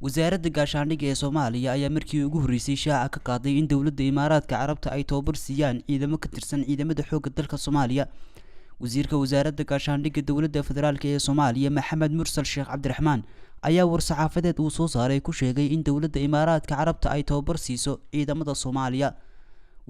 wasaaradda gaashaandhigga ee Soomaaliya ayaa markii ugu horeysay shaaca ka qaaday in dawladda Imaaraadka Carabta ay tababar siiyaan ciidamo ka tirsan ciidamada xoogga dalka Soomaaliya. Wasiirka wasaaradda gaashaandhigga dawladda federaalka ee Soomaaliya Maxamed Mursal Sheekh Cabdiraxmaan ayaa war-saxaafadeed uu soo saaray ku sheegay in dawladda Imaaraadka Carabta ay tababar siiso ciidamada Soomaaliya.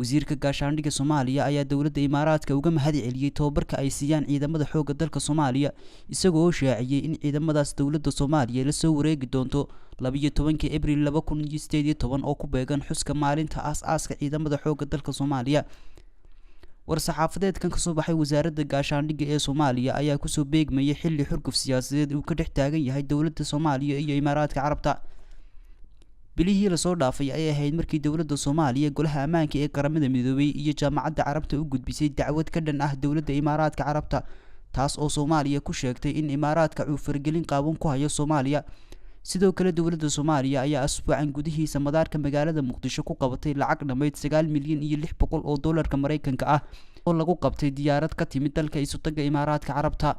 wasiirka gaashaandhigga Soomaaliya ayaa dawladda Imaaraadka uga mahad celiyay tababarka ay siiyaan ciidamada xoogga dalka Soomaaliya isagoo shaaciyay in ciidamadaas dawladda Soomaaliya la soo wareegi doonto 12 Abriil 2018 oo ku beegan xuska maalinta aas-aaska ciidamada xoogga dalka Soomaaliya. war-saxaafadeedkan ka soo baxay wasaaradda gaashaandhigga ee Soomaaliya ayaa ku soo beegmayay xilli xurguf siyaasadeed uu ka dhex taagan yahay dawladda Soomaaliya iyo Imaaraadka Carabta. bilihii la soo dhaafay ay ahayd markii dawladda Soomaaliya golaha ammaanka ee qaramada midoobay iyo jaamacadda Carabta u gudbisay dacwad ka dhan ah dawladda Imaaraadka Carabta taas oo Soomaaliya ku sheegtay in Imaaraadka uu fargelin qaawan ku hayo Soomaaliya. sidoo kale dawladda Soomaaliya ayaa asbuucan gudihiisa madaarka magaalada Muqdisho ku qabatay lacag dhammayd 9 milyan iyo 600 oo dollarka Mareykanka ah oo lagu qabtay diyaarad ka timid dalka Isutaga Imaaraadka Carabta.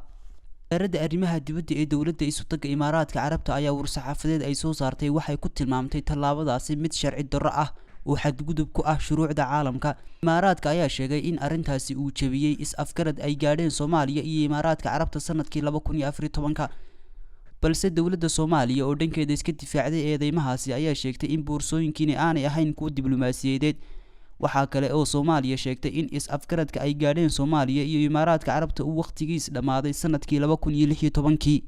wasaaradda arrimaha dibadda ee dawladda Isutaga Imaaraadka Carabta ayaa war-saxaafadeed ay soo saartay waxay ku tilmaamtay tallaabadaasi mid sharci darro ah oo xadgudub ku ah shuruucda caalamka. Imaaraadka ayaa sheegay in arrintaasi uu jabiyay is-afgarad ay gaadheen Soomaaliya iyo Imaaraadka Carabta sanadkii 2014 balse dawladda Soomaaliya oo dhankeeda iska difaacday eedeymahaasi ayaa sheegtay in boorsooyinkiina aanay ahayn kuwo diblomaasiyadeed. waxaa kale oo Soomaaliya sheegtay in is-afgaradka ay gaadheen Soomaaliya iyo Imaaraadka Carabta uu waqtigiis dhamaaday sanadkii 2016.